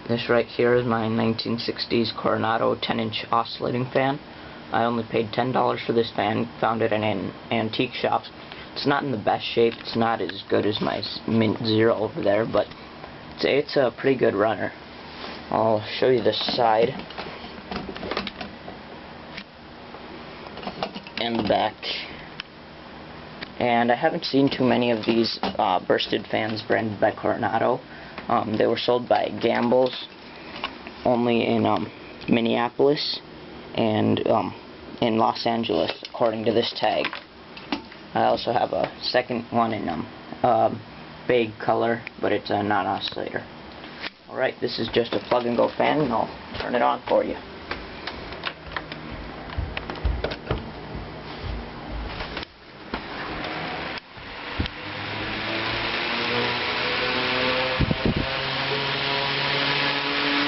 This right here is my 1960s Coronado 10-inch oscillating fan. I only paid $10 for this fan, found it in an antique shop. It's not in the best shape, it's not as good as my Mint Zero over there, but it's a pretty good runner. I'll show you the side and the back. And I haven't seen too many of these Bersted fans branded by Coronado. They were sold by Gamble's only in Minneapolis and in Los Angeles, according to this tag. I also have a second one in beige color, but it's a non-oscillator. Alright, this is just a plug-and-go fan, and I'll turn it on for you.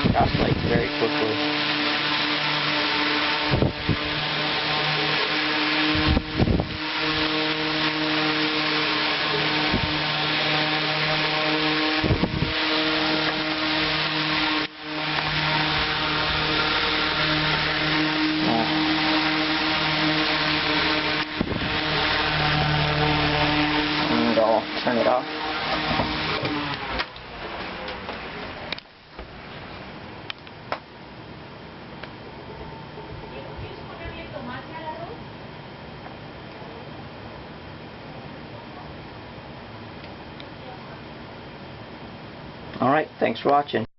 It oscillates very quickly. And I'll turn it off. Alright, thanks for watching.